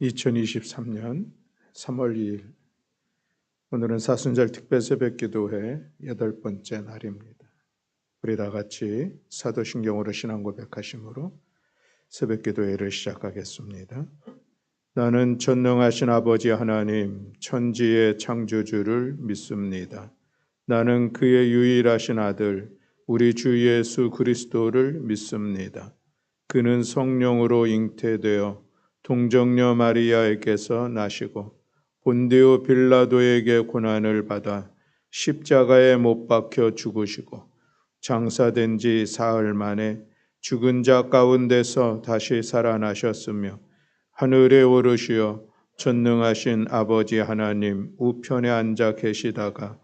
2023년 3월 2일 오늘은 사순절 특별 새벽기도회 8번째 날입니다. 우리 다 같이 사도신경으로 신앙 고백하심으로 새벽기도회를 시작하겠습니다. 나는 전능하신 아버지 하나님 천지의 창조주를 믿습니다. 나는 그의 유일하신 아들 우리 주 예수 그리스도를 믿습니다. 그는 성령으로 잉태되어 동정녀 마리아에게서 나시고 본디오 빌라도에게 고난을 받아 십자가에 못 박혀 죽으시고 장사된 지 사흘 만에 죽은 자 가운데서 다시 살아나셨으며 하늘에 오르시어 전능하신 아버지 하나님 우편에 앉아 계시다가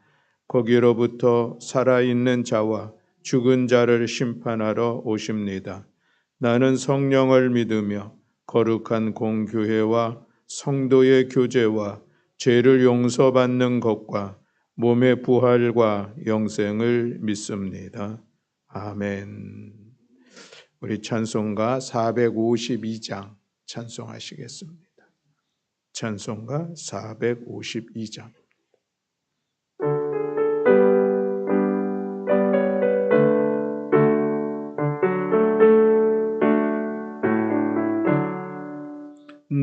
거기로부터 살아있는 자와 죽은 자를 심판하러 오십니다. 나는 성령을 믿으며 거룩한 공교회와 성도의 교제와 죄를 용서받는 것과 몸의 부활과 영생을 믿습니다. 아멘. 우리 찬송가 452장 찬송하시겠습니다. 찬송가 452장.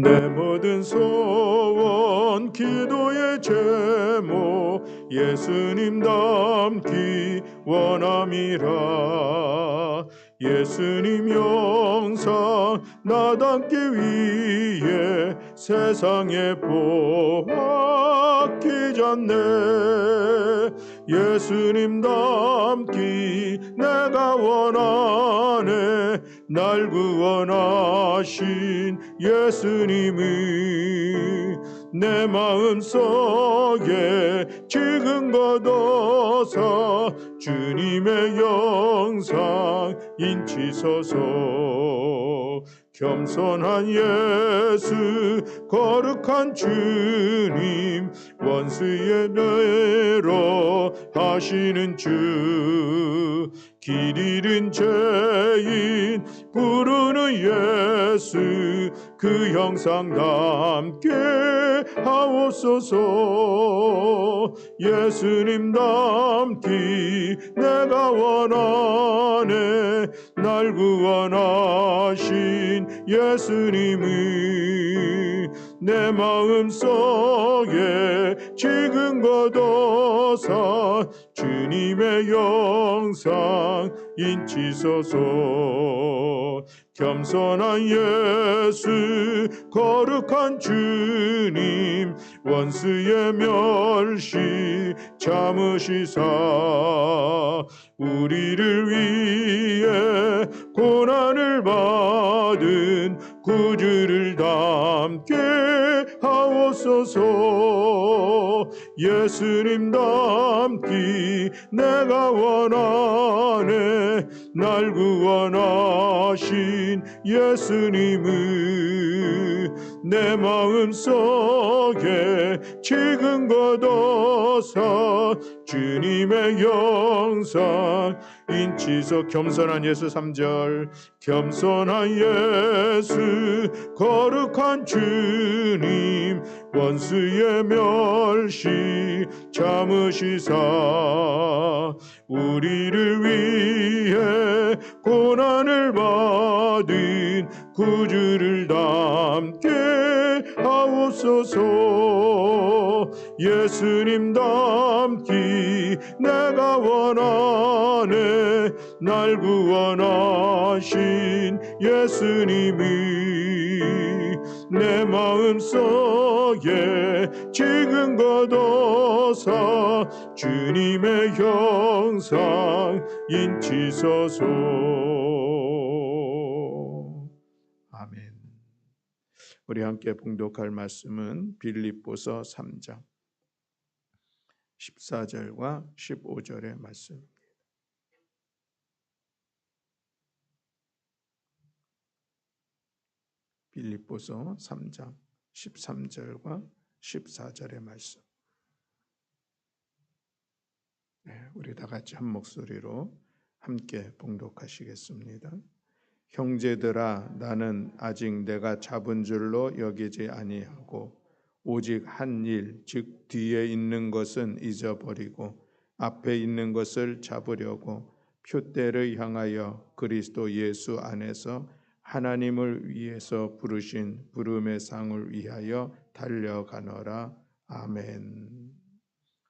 내 모든 소원 기도의 제목 예수님 닮기 원함이라. 예수님 영상 나 닮기 위해 세상에 보았기잖네. 예수님 닮기 내가 원하네. 날 구원하신 예수님이 내 마음속에 지금 걷어서 주님의 영상 인치소서. 겸손한 예수 거룩한 주님 원수의 뇌로 하시는 주 길 잃은 죄인 부르는 예수 그 형상 닮게 하옵소서. 예수님 닮기 내가 원하네. 날 구원하신 예수님이 내 마음속에 지금 걷어서 주님의 영상 인치소서. 겸손한 예수 거룩한 주님 원수의 멸시 참으시사 우리를 위해 고난을 받은 구주를 닮게 하옵소서. 예수님 닮기 내가 원하네. 날 구원하신 예수님을 내 마음속에 지금 걷어서 주님의 영상 인치소. 겸손한 예수 3절. 겸손한 예수 거룩한 주님 원수의 멸시 참으시사 우리를 위해 고난을 받은 구주를 닮게 하옵소서. 예수님 닮기 내가 원하네. 날 구원하신 예수님이 내 마음속에 지금 걷어서 주님의 형상 인치소서. 아멘. 우리 함께 봉독할 말씀은 빌립보서 3장 14절과 15절의 말씀입니다. 빌립보서 3장 13절과 14절의 말씀. 우리 다 같이 한 목소리로 함께 봉독하시겠습니다. 형제들아 나는 아직 내가 잡은 줄로 여기지 아니하고 오직 한 일, 즉 뒤에 있는 것은 잊어버리고 앞에 있는 것을 잡으려고 표대를 향하여 그리스도 예수 안에서 하나님을 위해서 부르신 부름의 상을 위하여 달려가노라. 아멘.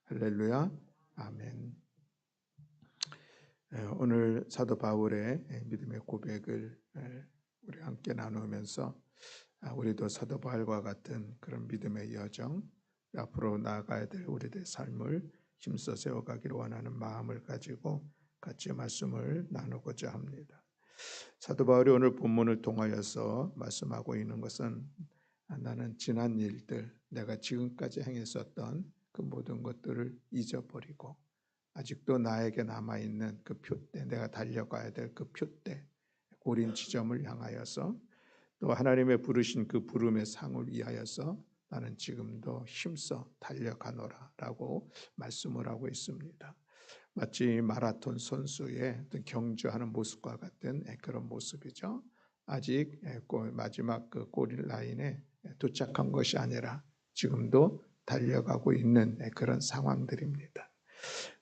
할렐루야. 아멘. 오늘 사도 바울의 믿음의 고백을 우리 함께 나누면서 우리도 사도 바울과 같은 그런 믿음의 여정, 앞으로 나아가야 될 우리들의 삶을 힘써 세워가기를 원하는 마음을 가지고 같이 말씀을 나누고자 합니다. 사도 바울이 오늘 본문을 통하여서 말씀하고 있는 것은 나는 지난 일들, 내가 지금까지 행했었던 그 모든 것들을 잊어버리고 아직도 나에게 남아있는 그 표대, 내가 달려가야 될 그 표대, 고린 지점을 향하여서 또 하나님의 부르신 그 부름의 상을 위하여서 나는 지금도 힘써 달려가노라 라고 말씀을 하고 있습니다. 마치 마라톤 선수의 경주하는 모습과 같은 그런 모습이죠. 아직 마지막 그 골 라인에 도착한 것이 아니라 지금도 달려가고 있는 그런 상황들입니다.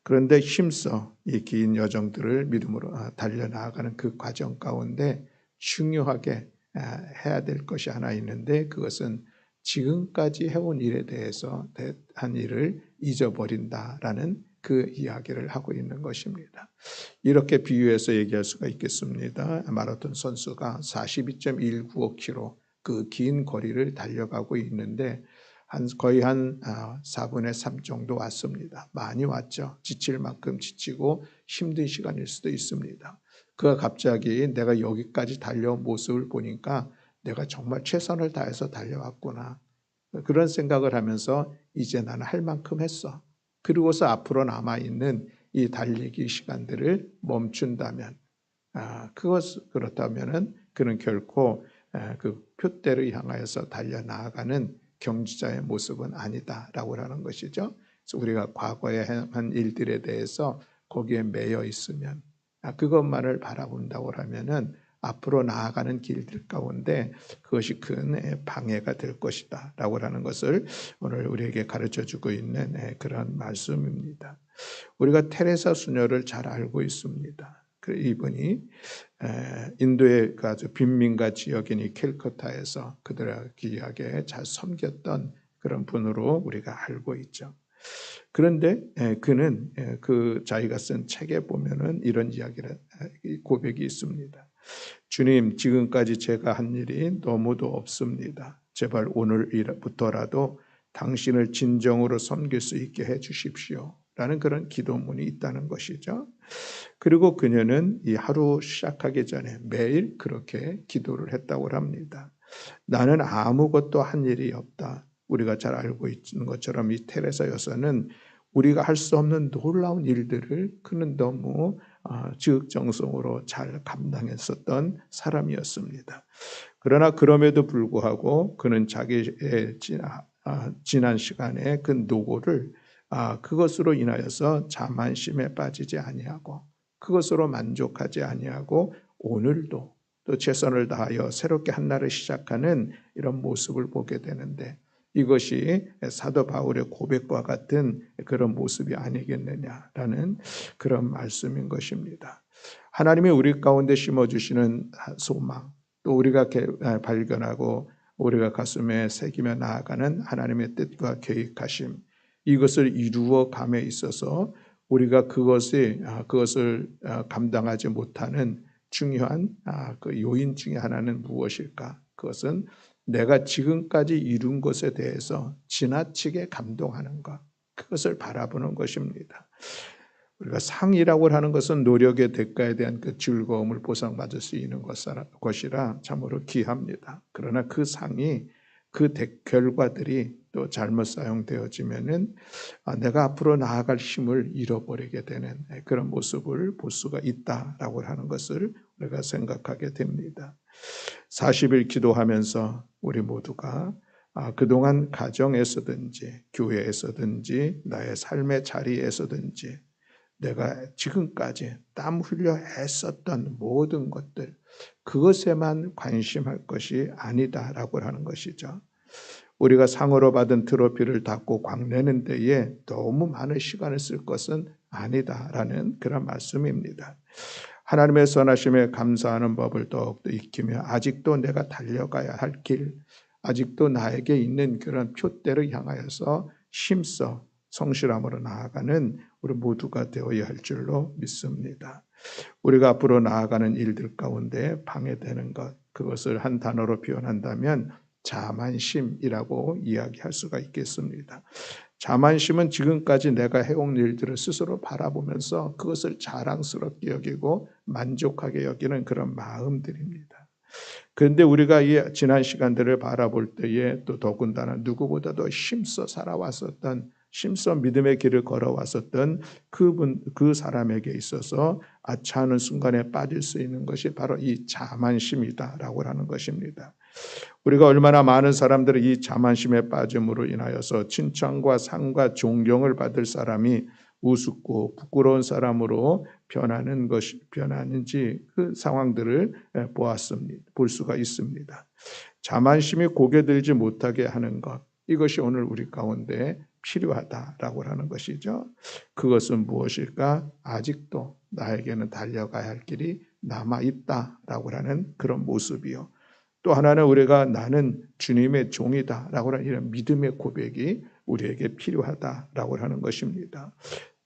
그런데 힘써 이 긴 여정들을 믿음으로 달려나가는 그 과정 가운데 중요하게 해야 될 것이 하나 있는데 그것은 지금까지 해온 일에 대해서 한 일을 잊어버린다라는 그 이야기를 하고 있는 것입니다. 이렇게 비유해서 얘기할 수가 있겠습니다. 마라톤 선수가 42.195km 그 긴 거리를 달려가고 있는데 거의 한 4분의 3 정도 왔습니다. 많이 왔죠. 지칠 만큼 지치고 힘든 시간일 수도 있습니다. 그가 갑자기 내가 여기까지 달려온 모습을 보니까 내가 정말 최선을 다해서 달려왔구나. 그런 생각을 하면서 이제 나는 할 만큼 했어. 그리고서 앞으로 남아있는 이 달리기 시간들을 멈춘다면 그렇다면은 그는 결코 그 표대를 향하여서 달려나가는 경주자의 모습은 아니다라고 하는 것이죠. 그래서 우리가 과거에 한 일들에 대해서 거기에 매여 있으면 그것만을 바라본다고 하면은 앞으로 나아가는 길들 가운데 그것이 큰 방해가 될 것이다 라고 하는 것을 오늘 우리에게 가르쳐주고 있는 그런 말씀입니다. 우리가 테레사 수녀를 잘 알고 있습니다. 이분이 인도의 아주 빈민가 지역인 이 캘커타에서 그들을 귀하게 잘 섬겼던 그런 분으로 우리가 알고 있죠. 그런데 그는 그 자기가 쓴 책에 보면은 이런 이야기를 고백이 있습니다. 주님, 지금까지 제가 한 일이 너무도 없습니다. 제발 오늘부터라도 당신을 진정으로 섬길 수 있게 해 주십시오. 라는 그런 기도문이 있다는 것이죠. 그리고 그녀는 이 하루 시작하기 전에 매일 그렇게 기도를 했다고 합니다. 나는 아무것도 한 일이 없다. 우리가 잘 알고 있는 것처럼 이 테레사 여사는 우리가 할 수 없는 놀라운 일들을 그는 너무 지극정성으로 잘 감당했었던 사람이었습니다. 그러나 그럼에도 불구하고 그는 자기의 지난 시간의 그 노고를 그것으로 인하여서 자만심에 빠지지 아니하고 그것으로 만족하지 아니하고 오늘도 또 최선을 다하여 새롭게 한 날을 시작하는 이런 모습을 보게 되는데 이것이 사도 바울의 고백과 같은 그런 모습이 아니겠느냐라는 그런 말씀인 것입니다. 하나님이 우리 가운데 심어주시는 소망, 또 우리가 발견하고 우리가 가슴에 새기며 나아가는 하나님의 뜻과 계획하심, 이것을 이루어 감에 있어서 우리가 그것을 감당하지 못하는 중요한 그 요인 중에 하나는 무엇일까? 그것은 내가 지금까지 이룬 것에 대해서 지나치게 감동하는 것, 그것을 바라보는 것입니다. 우리가 상이라고 하는 것은 노력의 대가에 대한 그 즐거움을 보상받을 수 있는 것이라 참으로 귀합니다. 그러나 그 상이 그 결과들이 또 잘못 사용되어지면은 내가 앞으로 나아갈 힘을 잃어버리게 되는 그런 모습을 볼 수가 있다라고 하는 것을 우리가 생각하게 됩니다. 40일 기도하면서 우리 모두가 그동안 가정에서든지 교회에서든지 나의 삶의 자리에서든지 내가 지금까지 땀 흘려 애썼던 모든 것들, 그것에만 관심할 것이 아니다라고 하는 것이죠. 우리가 상으로 받은 트로피를 닫고 광내는 데에 너무 많은 시간을 쓸 것은 아니다라는 그런 말씀입니다. 하나님의 선하심에 감사하는 법을 더욱더 익히며 아직도 내가 달려가야 할 길, 아직도 나에게 있는 그런 표대를 향하여서 힘써 성실함으로 나아가는 우리 모두가 되어야 할 줄로 믿습니다. 우리가 앞으로 나아가는 일들 가운데 방해되는 것, 그것을 한 단어로 표현한다면 자만심이라고 이야기할 수가 있겠습니다. 자만심은 지금까지 내가 해온 일들을 스스로 바라보면서 그것을 자랑스럽게 여기고 만족하게 여기는 그런 마음들입니다. 그런데 우리가 이 지난 시간들을 바라볼 때에 또 더군다나 누구보다도 힘써 살아왔었던, 힘써 믿음의 길을 걸어왔었던 그 사람에게 있어서 아차하는 순간에 빠질 수 있는 것이 바로 이 자만심이다라고 하는 것입니다. 우리가 얼마나 많은 사람들이 이 자만심에 빠짐으로 인하여서 칭찬과 상과 존경을 받을 사람이 우습고 부끄러운 사람으로 변하는지 그 상황들을 볼 수가 있습니다. 자만심이 고개 들지 못하게 하는 것, 이것이 오늘 우리 가운데 필요하다라고 하는 것이죠. 그것은 무엇일까? 아직도 나에게는 달려가야 할 길이 남아있다라고 하는 그런 모습이요. 또 하나는 우리가 나는 주님의 종이다라고 하는 이런 믿음의 고백이 우리에게 필요하다라고 하는 것입니다.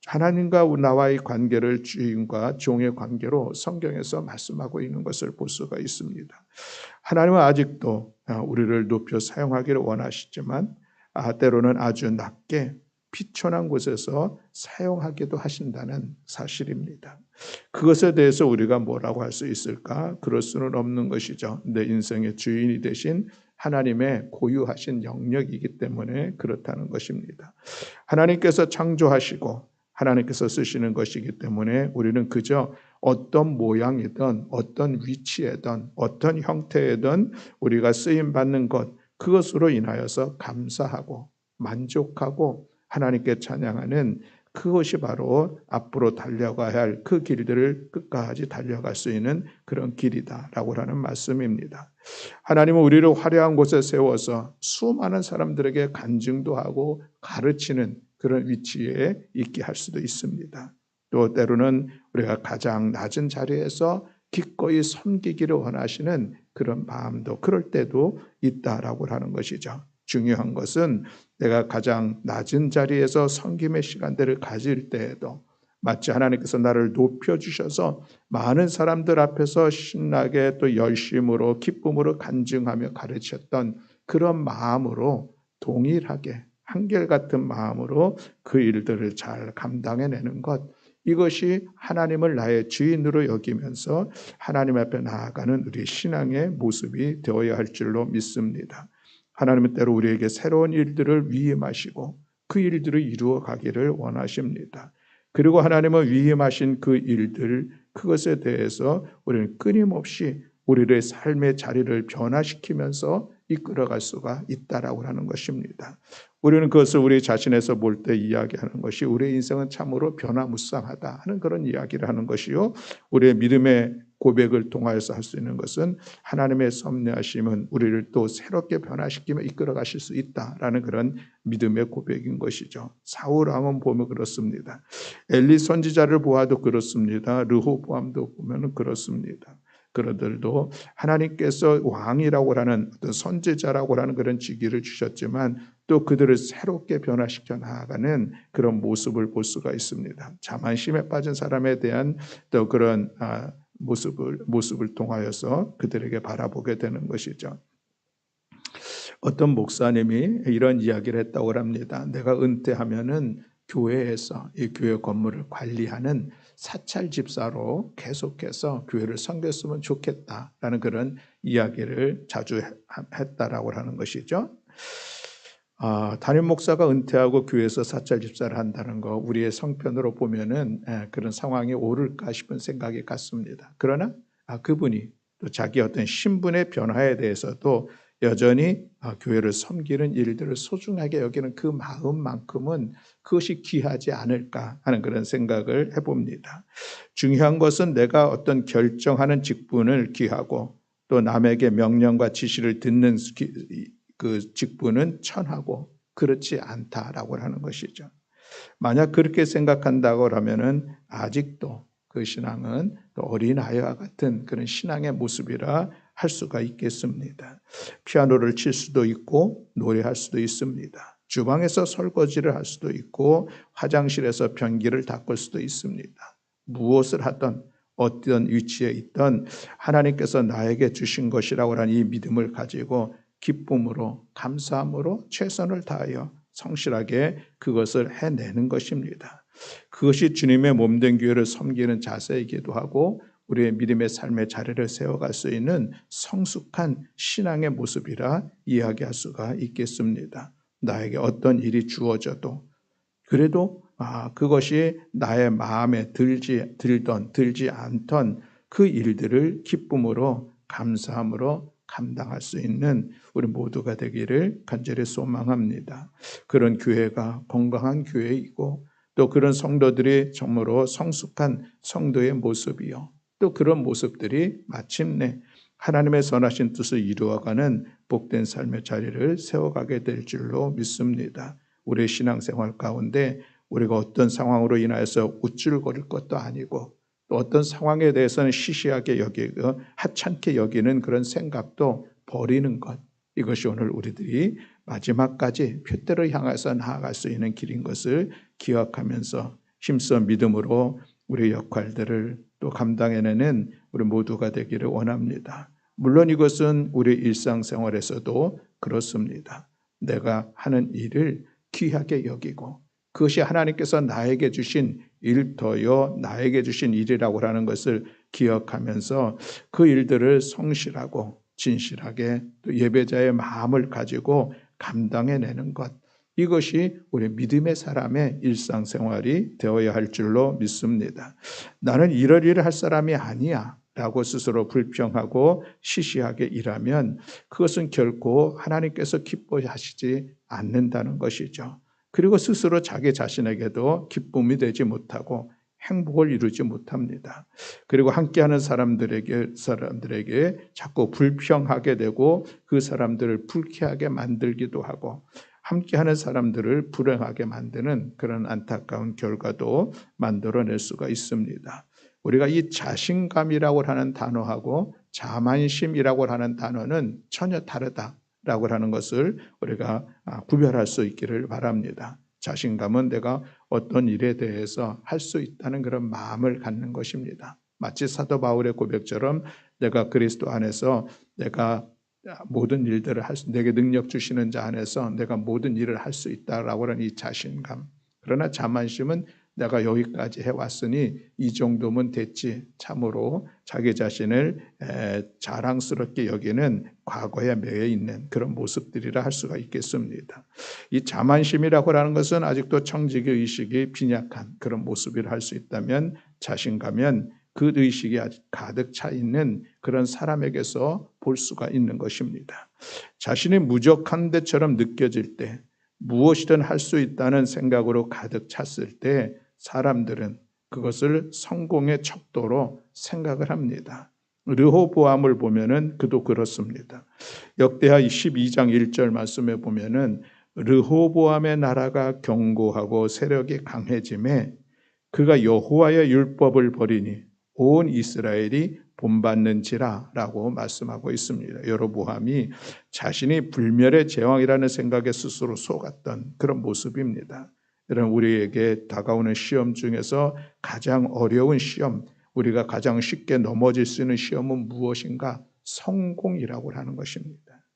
하나님과 나와의 관계를 주인과 종의 관계로 성경에서 말씀하고 있는 것을 볼 수가 있습니다. 하나님은 아직도 우리를 높여 사용하기를 원하시지만 때로는 아주 낮게 비천한 곳에서 사용하기도 하신다는 사실입니다. 그것에 대해서 우리가 뭐라고 할 수 있을까? 그럴 수는 없는 것이죠. 내 인생의 주인이 되신 하나님의 고유하신 영역이기 때문에 그렇다는 것입니다. 하나님께서 창조하시고 하나님께서 쓰시는 것이기 때문에 우리는 그저 어떤 모양이든 어떤 위치에든 어떤 형태에든 우리가 쓰임받는 것, 그것으로 인하여서 감사하고 만족하고 하나님께 찬양하는 그것이 바로 앞으로 달려가야 할 그 길들을 끝까지 달려갈 수 있는 그런 길이다라고 하는 말씀입니다. 하나님은 우리를 화려한 곳에 세워서 수많은 사람들에게 간증도 하고 가르치는 그런 위치에 있게 할 수도 있습니다. 또 때로는 우리가 가장 낮은 자리에서 기꺼이 섬기기를 원하시는 그런 마음도 그럴 때도 있다라고 하는 것이죠. 중요한 것은 내가 가장 낮은 자리에서 섬김의 시간들을 가질 때에도 마치 하나님께서 나를 높여주셔서 많은 사람들 앞에서 신나게 또 열심으로 기쁨으로 간증하며 가르쳤던 그런 마음으로 동일하게 한결같은 마음으로 그 일들을 잘 감당해내는 것, 이것이 하나님을 나의 주인으로 여기면서 하나님 앞에 나아가는 우리 신앙의 모습이 되어야 할 줄로 믿습니다. 하나님은 때로 우리에게 새로운 일들을 위임하시고 그 일들을 이루어 가기를 원하십니다. 그리고 하나님은 위임하신 그 일들, 그것에 대해서 우리는 끊임없이 우리의 삶의 자리를 변화시키면서 이끌어갈 수가 있다라고 하는 것입니다. 우리는 그것을 우리 자신에서 볼 때 이야기하는 것이 우리의 인생은 참으로 변화무쌍하다 하는 그런 이야기를 하는 것이요, 우리의 믿음의 고백을 통하여서 할 수 있는 것은 하나님의 섭리하심은 우리를 또 새롭게 변화시키며 이끌어 가실 수 있다라는 그런 믿음의 고백인 것이죠. 사울 왕은 보면 그렇습니다. 엘리 선지자를 보아도 그렇습니다. 르호보암도 보면 그렇습니다. 그들도 하나님께서 왕이라고 하는 어떤 선지자라고 하는 그런 직위를 주셨지만 또 그들을 새롭게 변화시켜 나아가는 그런 모습을 볼 수가 있습니다. 자만심에 빠진 사람에 대한 또 그런 모습을 통하여서 그들에게 바라보게 되는 것이죠. 어떤 목사님이 이런 이야기를 했다고 합니다. 내가 은퇴하면은 교회에서 이 교회 건물을 관리하는 사찰 집사로 계속해서 교회를 섬겼으면 좋겠다라는 그런 이야기를 자주 했다라고 하는 것이죠. 담임 목사가 은퇴하고 교회에서 사찰 집사를 한다는 거 우리의 성편으로 보면은 그런 상황이 옳을까 싶은 생각이 같습니다. 그러나 그분이 또 자기 어떤 신분의 변화에 대해서도 여전히 교회를 섬기는 일들을 소중하게 여기는 그 마음만큼은 그것이 귀하지 않을까 하는 그런 생각을 해봅니다. 중요한 것은 내가 어떤 결정하는 직분을 귀하고 또 남에게 명령과 지시를 듣는 그 직분은 천하고 그렇지 않다라고 하는 것이죠. 만약 그렇게 생각한다고 하면은 아직도 그 신앙은 또 어린아이와 같은 그런 신앙의 모습이라 할 수가 있겠습니다. 피아노를 칠 수도 있고 노래할 수도 있습니다. 주방에서 설거지를 할 수도 있고 화장실에서 변기를 닦을 수도 있습니다. 무엇을 하든 어떤 위치에 있든 하나님께서 나에게 주신 것이라고 하는 이 믿음을 가지고 기쁨으로 감사함으로 최선을 다하여 성실하게 그것을 해내는 것입니다. 그것이 주님의 몸된 교회를 섬기는 자세이기도 하고 우리의 믿음의 삶의 자리를 세워갈 수 있는 성숙한 신앙의 모습이라 이야기할 수가 있겠습니다. 나에게 어떤 일이 주어져도 그래도 그것이 나의 마음에 들던 들지 않던 그 일들을 기쁨으로 감사함으로 감당할 수 있는 우리 모두가 되기를 간절히 소망합니다. 그런 교회가 건강한 교회이고 또 그런 성도들이 정말로 성숙한 성도의 모습이요. 또 그런 모습들이 마침내 하나님의 선하신 뜻을 이루어가는 복된 삶의 자리를 세워가게 될 줄로 믿습니다. 우리의 신앙생활 가운데 우리가 어떤 상황으로 인하여서 우쭐거릴 것도 아니고 또 어떤 상황에 대해서는 시시하게 여기고 하찮게 여기는 그런 생각도 버리는 것, 이것이 오늘 우리들이 마지막까지 표대로 향해서 나아갈 수 있는 길인 것을 기억하면서 힘써 믿음으로 우리의 역할들을 또 감당해내는 우리 모두가 되기를 원합니다. 물론 이것은 우리 일상생활에서도 그렇습니다. 내가 하는 일을 귀하게 여기고 그것이 하나님께서 나에게 주신 일터요 나에게 주신 일이라고 하는 것을 기억하면서 그 일들을 성실하고 진실하게 또 예배자의 마음을 가지고 감당해내는 것, 이것이 우리 믿음의 사람의 일상생활이 되어야 할 줄로 믿습니다. 나는 이럴 일을 할 사람이 아니야 라고 스스로 불평하고 시시하게 일하면 그것은 결코 하나님께서 기뻐하시지 않는다는 것이죠. 그리고 스스로 자기 자신에게도 기쁨이 되지 못하고 행복을 이루지 못합니다. 그리고 함께하는 사람들에게 자꾸 불평하게 되고 그 사람들을 불쾌하게 만들기도 하고 함께하는 사람들을 불행하게 만드는 그런 안타까운 결과도 만들어낼 수가 있습니다. 우리가 이 자신감이라고 하는 단어하고 자만심이라고 하는 단어는 전혀 다르다라고 하는 것을 우리가 구별할 수 있기를 바랍니다. 자신감은 내가 어떤 일에 대해서 할 수 있다는 그런 마음을 갖는 것입니다. 마치 사도 바울의 고백처럼 내가 그리스도 안에서 내가 모든 일들을 내게 능력 주시는 자 안에서 내가 모든 일을 할 수 있다라고 하는 이 자신감. 그러나 자만심은 내가 여기까지 해왔으니 이 정도면 됐지. 참으로 자기 자신을 자랑스럽게 여기는 과거에 매여 있는 그런 모습들이라 할 수가 있겠습니다. 이 자만심이라고 하는 것은 아직도 청지기 의식이 빈약한 그런 모습이라 할 수 있다면 자신감은 그 의식이 아직 가득 차 있는 그런 사람에게서 볼 수가 있는 것입니다. 자신이 무적한 데처럼 느껴질 때 무엇이든 할 수 있다는 생각으로 가득 찼을 때 사람들은 그것을 성공의 척도로 생각을 합니다. 르호보암을 보면은 그도 그렇습니다. 역대하 12장 1절 말씀에 보면은 르호보암의 나라가 견고하고 세력이 강해짐에 그가 여호와의 율법을 버리니 온 이스라엘이 본받는지라 라고 말씀하고 있습니다. 여로보암이 자신이 불멸의 제왕이라는 생각에 스스로 속았던 그런 모습입니다. 여러분, 우리에게 다가오는 시험 중에서 가장 어려운 시험, 우리가 가장 쉽게 넘어질 수 있는 시험은 무엇인가? 성공이라고 하는 것입니다.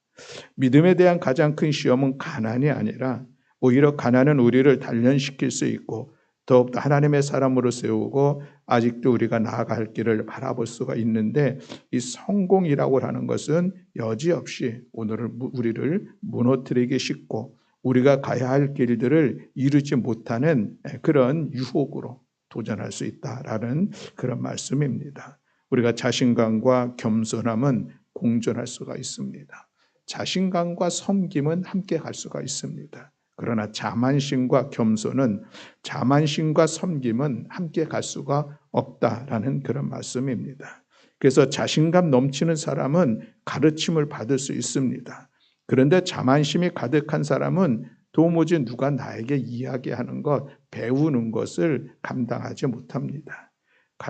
믿음에 대한 가장 큰 시험은 가난이 아니라 오히려 가난은 우리를 단련시킬 수 있고 더욱더 하나님의 사람으로 세우고 아직도 우리가 나아갈 길을 바라볼 수가 있는데 이 성공이라고 하는 것은 여지없이 오늘을 우리를 무너뜨리기 쉽고 우리가 가야 할 길들을 이루지 못하는 그런 유혹으로 도전할 수 있다라는 그런 말씀입니다. 우리가 자신감과 겸손함은 공존할 수가 있습니다. 자신감과 섬김은 함께 갈 수가 있습니다. 그러나 자만심과 겸손은, 자만심과 섬김은 함께 갈 수가 없다라는 그런 말씀입니다. 그래서 자신감 넘치는 사람은 가르침을 받을 수 있습니다. 그런데 자만심이 가득한 사람은 도무지 누가 나에게 이야기하는 것, 배우는 것을 감당하지 못합니다.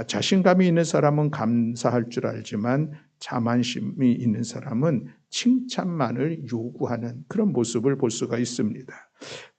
자신감이 있는 사람은 감사할 줄 알지만 자만심이 있는 사람은 칭찬만을 요구하는 그런 모습을 볼 수가 있습니다.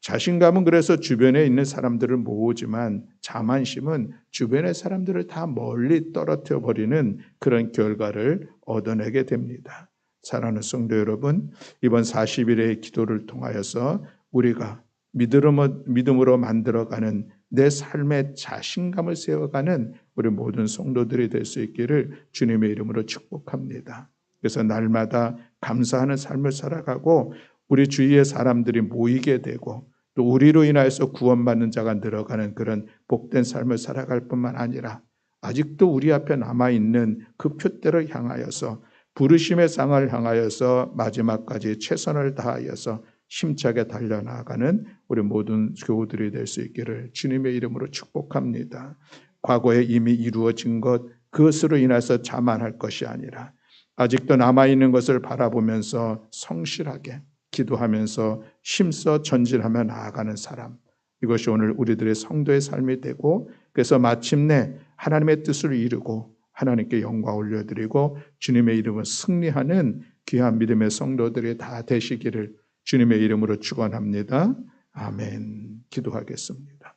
자신감은 그래서 주변에 있는 사람들을 모으지만 자만심은 주변의 사람들을 다 멀리 떨어뜨려 버리는 그런 결과를 얻어내게 됩니다. 사랑하는 성도 여러분, 이번 40일의 기도를 통하여서 우리가 믿음으로 만들어가는 내 삶의 자신감을 세워가는 우리 모든 성도들이 될 수 있기를 주님의 이름으로 축복합니다. 그래서 날마다 감사하는 삶을 살아가고 우리 주위의 사람들이 모이게 되고 또 우리로 인하여서 구원받는 자가 늘어가는 그런 복된 삶을 살아갈 뿐만 아니라 아직도 우리 앞에 남아있는 그 표대를 향하여서 부르심의 상을 향하여서 마지막까지 최선을 다하여서 힘차게 달려나가는 우리 모든 교우들이 될 수 있기를 주님의 이름으로 축복합니다. 과거에 이미 이루어진 것, 그것으로 인해서 자만할 것이 아니라 아직도 남아있는 것을 바라보면서 성실하게 기도하면서 힘써 전진하며 나아가는 사람, 이것이 오늘 우리들의 성도의 삶이 되고 그래서 마침내 하나님의 뜻을 이루고 하나님께 영광 올려드리고 주님의 이름을 승리하는 귀한 믿음의 성도들이 다 되시기를 주님의 이름으로 축원합니다. 아멘. 기도하겠습니다.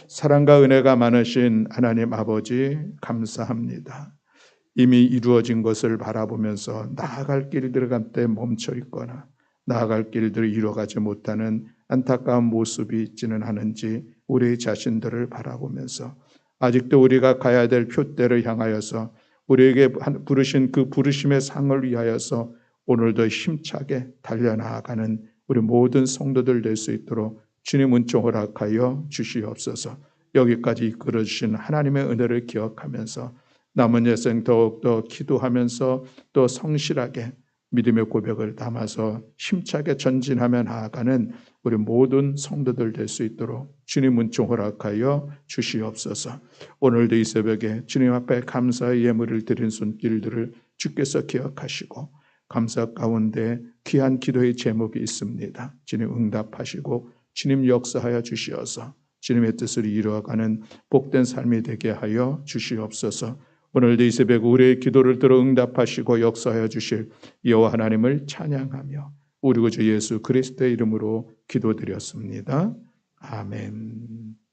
사랑과 은혜가 많으신 하나님 아버지 감사합니다. 이미 이루어진 것을 바라보면서 나아갈 길들 한때 멈춰 있거나 나아갈 길들을 이루어가지 못하는 안타까운 모습이 있지는 않은지 우리 자신들을 바라보면서 아직도 우리가 가야 될 표대를 향하여서 우리에게 부르신 그 부르심의 상을 위하여서 오늘도 힘차게 달려나가는 우리 모든 성도들 될 수 있도록 주님 은총 허락하여 주시옵소서. 여기까지 이끌어주신 하나님의 은혜를 기억하면서 남은 여생 더욱더 기도하면서 또 성실하게 믿음의 고백을 담아서 힘차게 전진하며 나아가는 우리 모든 성도들 될 수 있도록 주님 은총 허락하여 주시옵소서. 오늘도 이 새벽에 주님 앞에 감사의 예물을 드린 손길들을 주께서 기억하시고 감사 가운데 귀한 기도의 제목이 있습니다. 주님 응답하시고 주님 역사하여 주시어서 주님의 뜻을 이루어가는 복된 삶이 되게 하여 주시옵소서. 오늘도 이 새벽 우리의 기도를 들어 응답하시고 역사하여 주실 여호와 하나님을 찬양하며 우리 구주 예수 그리스도의 이름으로 기도드렸습니다. 아멘.